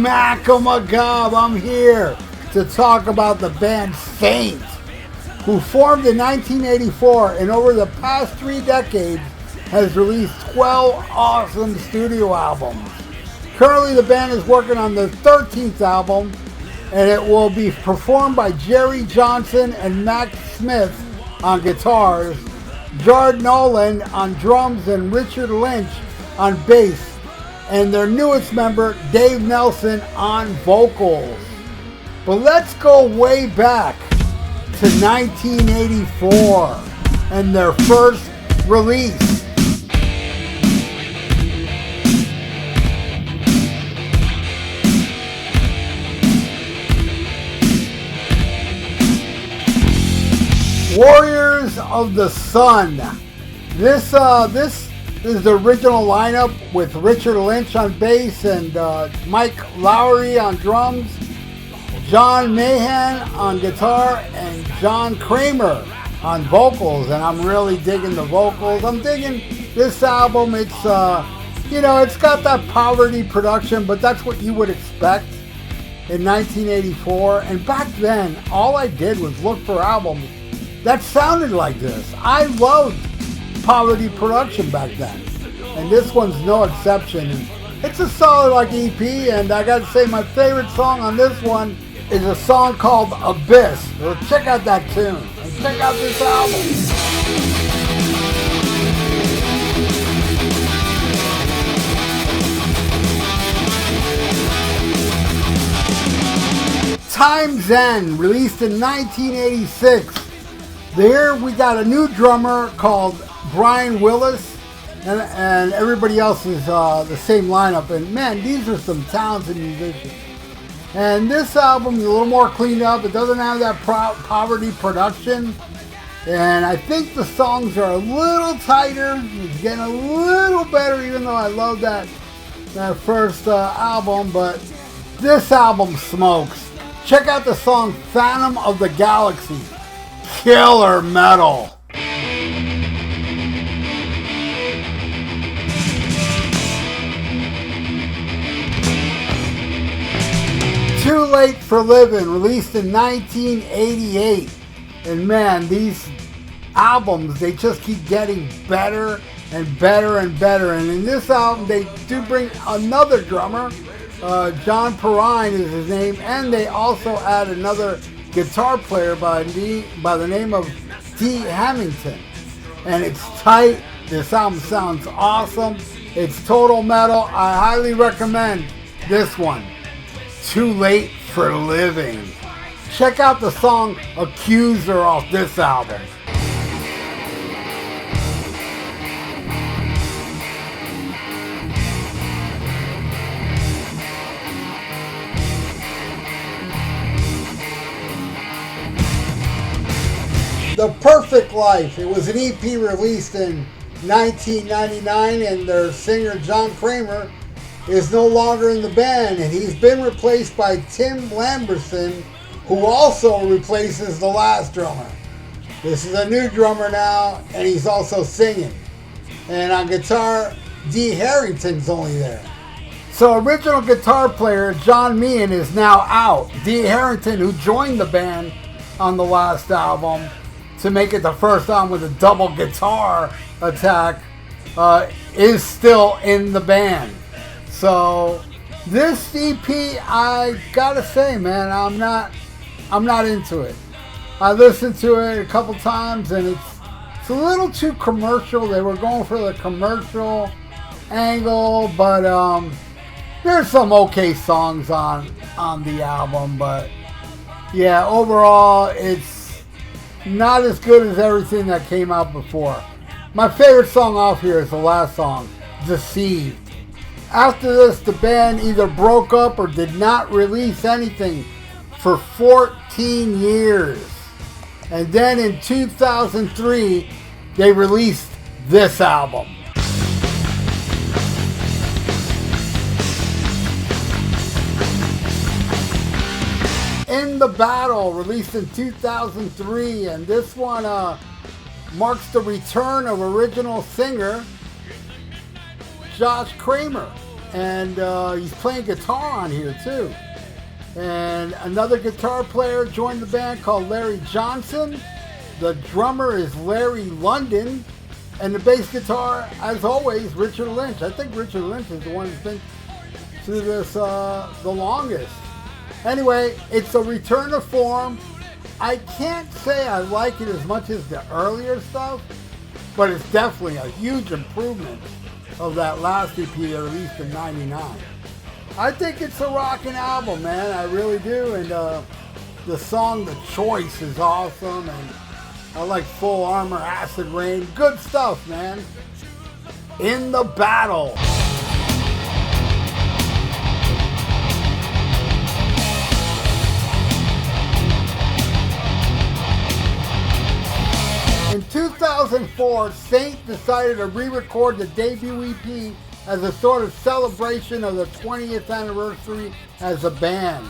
Smack-a-ma-gob, I'm here to talk about the band Saint, who formed in 1984 and over the past 3 decades has released 12 awesome studio albums. Currently the band is working on their 13th album, and it will be performed by Jerry Johnson and Max Smith on guitars, Jared Nolan on drums, and Richard Lynch on bass, and their newest member, Dave Nelson, on vocals. But let's go way back to 1984 and their first release. Warriors of the Sun. This is the original lineup with Richard Lynch on bass and Mike Lowry on drums, John Mahan on guitar, and John Kramer on vocals. And I'm really digging the vocals. I'm digging this album. It's it's got that poverty production, but that's what you would expect in 1984. And back then, all I did was look for albums that sounded like this. I loved poverty production back then, and this one's no exception. It's a solid EP, and I gotta say my favorite song on this one is a song called Abyss. So check out that tune and check out this album. Time's End, released in 1986. There we got a new drummer called Brian Willis, and everybody else is the same lineup. And man, these are some talented musicians. And this album is a little more cleaned up. It doesn't have that poverty production. And I think the songs are a little tighter. It's getting a little better, even though I love that first album. But this album smokes. Check out the song Phantom of the Galaxy. Killer metal. Too Late for Living, released in 1988. And man, these albums, they just keep getting better and better and better. And in this album, they do bring another drummer. John Perrine is his name. And they also add another guitar player by the name of Dee Hamilton. And it's tight. This album sounds awesome. It's total metal. I highly recommend this one, Too Late for Living. Check out the song Accuser off this album. The Perfect Life. It was an EP released in 1999, and their singer John Kramer is no longer in the band, and he's been replaced by Tim Lamberson, who also replaces the last drummer. This is a new drummer now, and he's also singing. And on guitar, Dee Harrington's only there. So original guitar player John Meehan is now out. Dee Harrington, who joined the band on the last album to make it the first album with a double guitar attack, is still in the band. So this EP, I gotta say, man, I'm not into it. I listened to it a couple times, and it's a little too commercial. They were going for the commercial angle, but there's some okay songs on the album. But yeah, overall, it's not as good as everything that came out before. My favorite song off here is the last song, Deceived. After this, the band either broke up or did not release anything for 14 years. And then in 2003, they released this album. In the Battle, released in 2003, and this one marks the return of original singer Josh Kramer. and he's playing guitar on here too. And another guitar player joined the band called Larry Johnson. The drummer is Larry London, and the bass guitar, as always, Richard Lynch. I think Richard Lynch is the one who's been through this the longest. Anyway, it's a return to form. I can't say I like it as much as the earlier stuff, but it's definitely a huge improvement of that last EP they released in '99. I think it's a rocking album, man. I really do. And the song The Choice is awesome. And I like Full Armor, Acid Rain. Good stuff, man. In the Battle. In 2004, Saint decided to re-record the debut EP as a sort of celebration of the 20th anniversary as a band.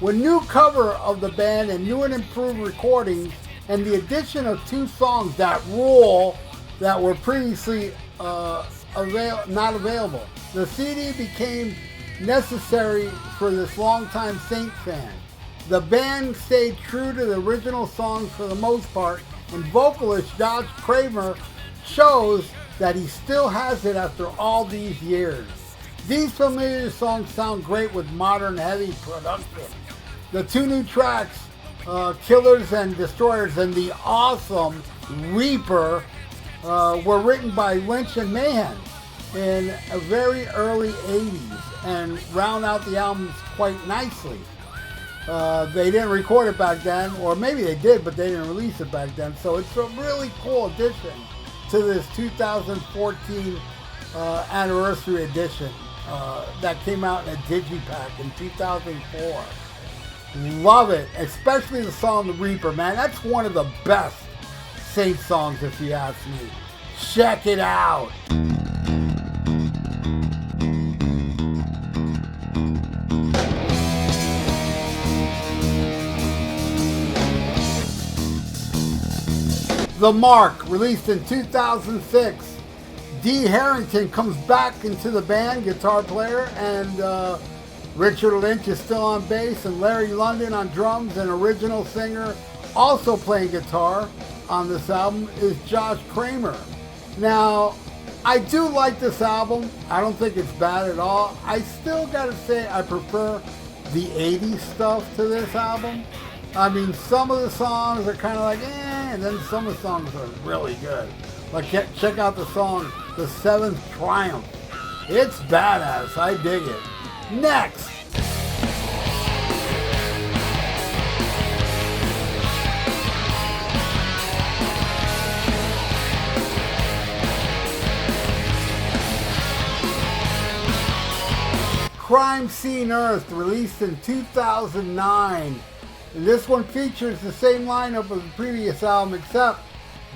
With new cover of the band and new and improved recordings, and the addition of 2 songs that rule that were previously not available, the CD became necessary for this longtime Saint fan. The band stayed true to the original songs for the most part, and vocalist Josh Kramer shows that he still has it after all these years. These familiar songs sound great with modern heavy production. The 2 new tracks, Killers and Destroyers, and the awesome Reaper, were written by Lynch and Mahan in a very early 80s and round out the albums quite nicely. They didn't record it back then, or maybe they did, but they didn't release it back then. So it's a really cool addition to this 2014 anniversary edition that came out in a digipack in 2004. Love it, especially the song The Reaper, man. That's one of the best Saint songs, if you ask me. Check it out. The Mark, released in 2006. Dee Harrington comes back into the band, guitar player, and Richard Lynch is still on bass, and Larry London on drums, and original singer also playing guitar on this album is Josh Kramer. Now, I do like this album. I don't think it's bad at all. I still gotta say I prefer the 80s stuff to this album. I mean, some of the songs are kind of like, and then some of the songs are really good. Like, check out the song, The Seventh Triumph. It's badass. I dig it. Next. Crime Scene Earth, released in 2009. And this one features the same lineup of the previous album, except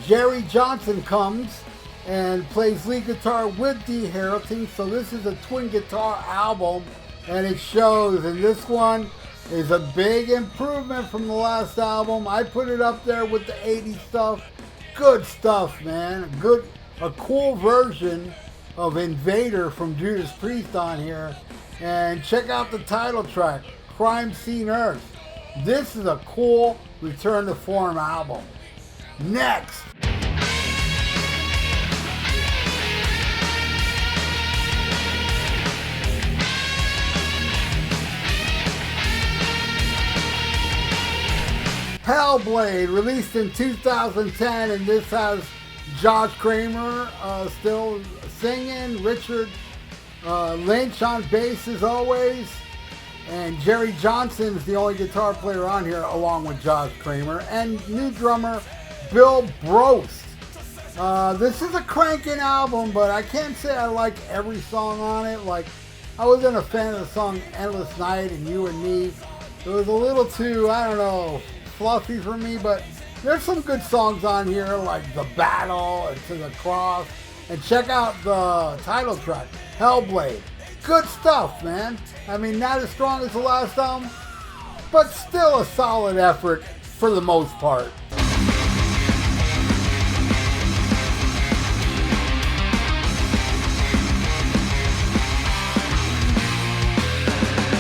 Jerry Johnson comes and plays lead guitar with Dee Harrington. So this is a twin guitar album, and it shows. And this one is a big improvement from the last album. I put it up there with the 80s stuff. Good stuff, man. A cool version of Invader from Judas Priest on here. And check out the title track, Crime Scene Earth. This is a cool return to form album. Next. Hellblade, released in 2010, and this has Josh Kramer still singing, Richard Lynch on bass as always, and Jerry Johnson is the only guitar player on here along with Josh Kramer, and new drummer Bill Brost. This is a cranking album, but I can't say I like every song on it. Like, I wasn't a fan of the song Endless Night and You and Me. It was a little too, I don't know, fluffy for me, but there's some good songs on here like The Battle and To the Cross. And check out the title track, Hellblade. Good stuff, man. I mean, not as strong as the last album, but still a solid effort for the most part.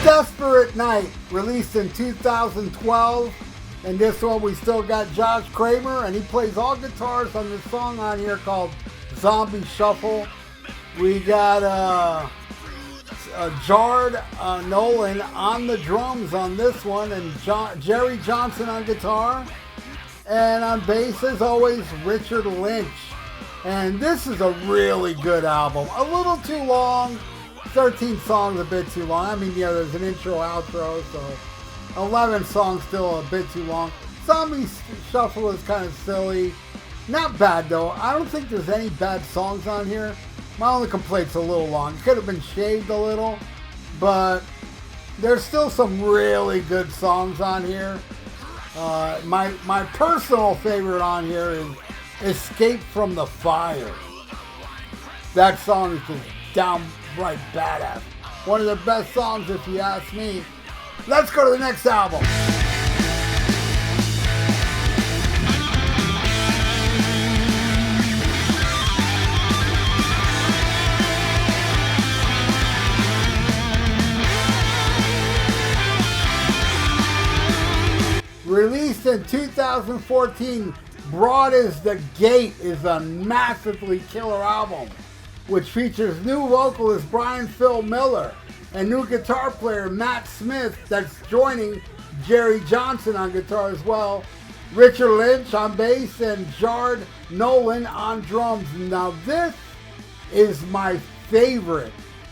Desperate Night, released in 2012. And this one we still got Josh Kramer, and he plays all guitars on this song on here called Zombie Shuffle. We got Jard Nolan on the drums on this one, and Jerry Johnson on guitar. And on bass, as always, Richard Lynch. And this is a really good album. A little too long. 13 songs, a bit too long. I mean, yeah, there's an intro, outro, so 11 songs still a bit too long. Zombie Shuffle is kind of silly. Not bad, though. I don't think there's any bad songs on here. My only complaint's a little long. It could have been shaved a little, but there's still some really good songs on here. My personal favorite on here is Escape from the Fire. That song is just downright badass. One of the best songs if you ask me. Let's go to the next album. Released in 2014, Broad as the Gate is a massively killer album, which features new vocalist Brian Phil Miller and new guitar player Matt Smith that's joining Jerry Johnson on guitar as well, Richard Lynch on bass, and Jard Nolan on drums. Now this is my favorite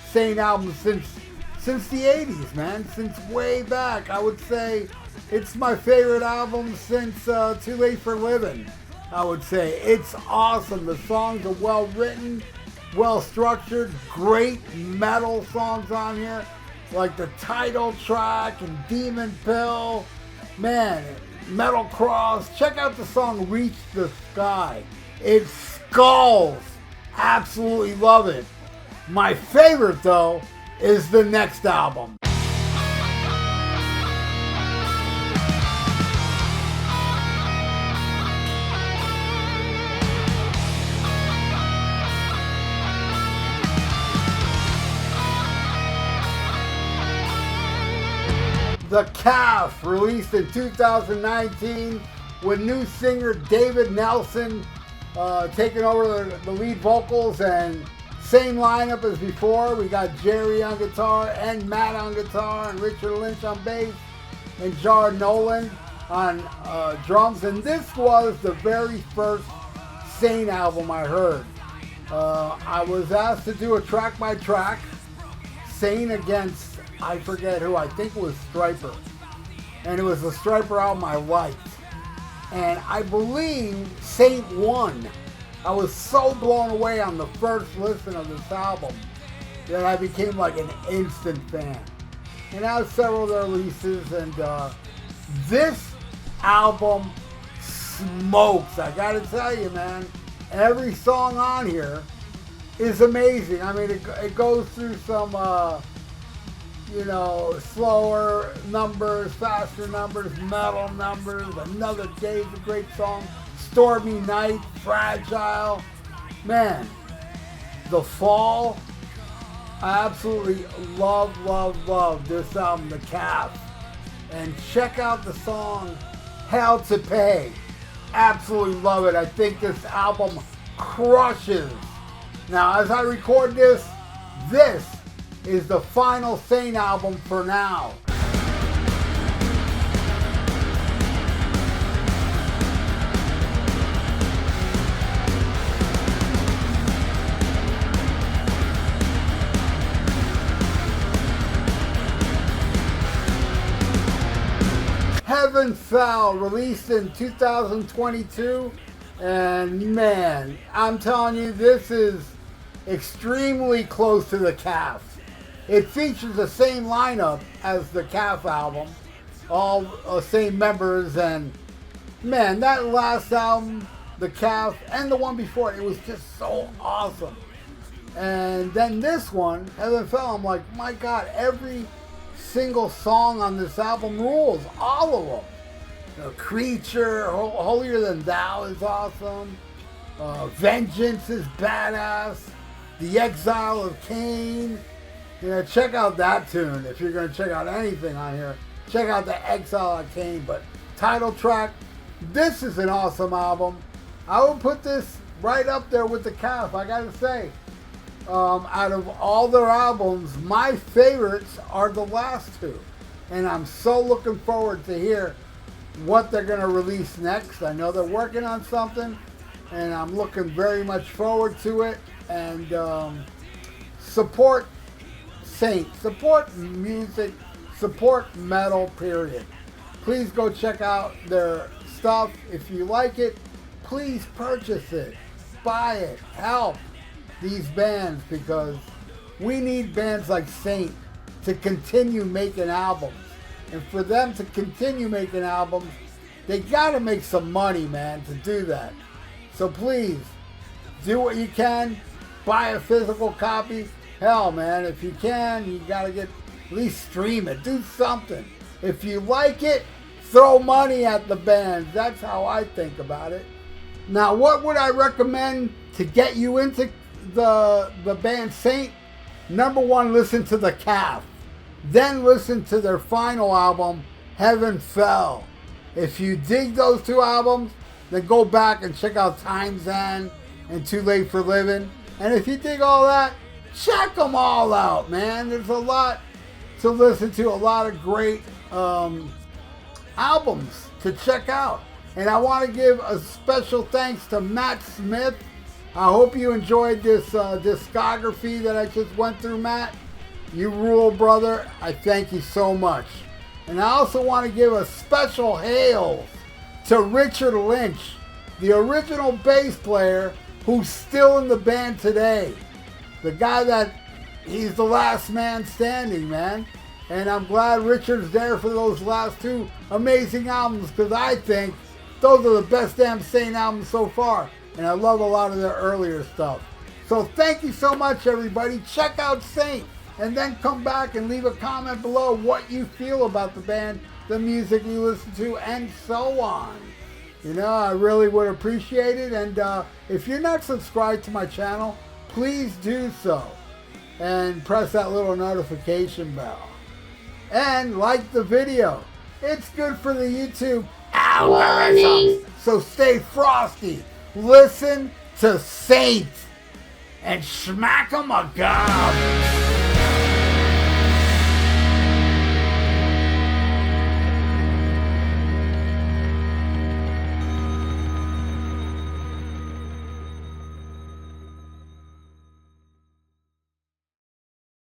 Saint album since the 80s, man, since way back. I would say it's my favorite album since Too Late for Living, I would say. It's awesome. The songs are well written, well structured, great metal songs on here, like the title track and Demon Pill. Man, Metal Cross. Check out the song Reach the Sky. It skulls. Absolutely love it. My favorite, though, is the next album. The Calf, released in 2019 with new singer David Nelson taking over the lead vocals, and same lineup as before. We got Jerry on guitar and Matt on guitar and Richard Lynch on bass and Jard Nolan on drums. And this was the very first Saint album I heard. I was asked to do a track by track, Saint against I forget who, I think it was Stryper. And it was the Stryper album I liked. And I believe Saint won. I was so blown away on the first listen of this album that I became like an instant fan. And I have several of their releases, and this album smokes. I gotta tell you, man, every song on here is amazing. I mean, it goes through some slower numbers, faster numbers, metal numbers. Another Day is a great song. Stormy Night, Fragile. Man, The Fall. I absolutely love this album, The Calf. And check out the song Hell to Pay. Absolutely love it. I think this album crushes. Now, as I record this is the final Saint album for now. Heaven Fell, released in 2022, and man, I'm telling you, this is extremely close to The Calf. It features the same lineup as the Calf album, all same members, and man, that last album, The Calf, and the one before it was just so awesome. And then this one, Heaven Fell, I'm like, my God, every single song on this album rules, all of them. Creature, Holier Than Thou is awesome. Vengeance is badass. The Exile of Cain. You know, check out that tune. If you're going to check out anything on here, check out the Exile I Came. But title track, this is an awesome album. I would put this right up there with the Calf, I got to say. Out of all their albums, my favorites are the last two. And I'm so looking forward to hear what they're going to release next. I know they're working on something, and I'm looking very much forward to it. And support Saint, support music, support metal, period. Please go check out their stuff. If you like it, please purchase it, buy it, help these bands, because we need bands like Saint to continue making albums. And for them to continue making albums, they gotta make some money, man, to do that. So please, do what you can, buy a physical copy. Hell, man, if you can, you gotta at least stream it, do something. If you like it, throw money at the band. That's how I think about it. Now, what would I recommend to get you into the band Saint? Number one, listen to The Calf. Then listen to their final album, Heaven Fell. If you dig those two albums, then go back and check out Time's End and Too Late for Living. And if you dig all that, check them all out, man. There's a lot to listen to, a lot of great albums to check out. And I want to give a special thanks to Matt Smith. I hope you enjoyed this discography that I just went through, Matt. You rule, brother. I thank you so much. And I also want to give a special hail to Richard Lynch, the original bass player who's still in the band today. The guy that, he's the last man standing, man. And I'm glad Richard's there for those last two amazing albums, because I think those are the best damn Saint albums so far. And I love a lot of their earlier stuff. So thank you so much, everybody. Check out Saint. And then come back and leave a comment below what you feel about the band, the music you listen to, and so on. You know, I really would appreciate it. And if you're not subscribed to my channel, please do so. And press that little notification bell. And like the video. It's good for the YouTube algorithm. So stay frosty. Listen to Saint and smack 'em a gob.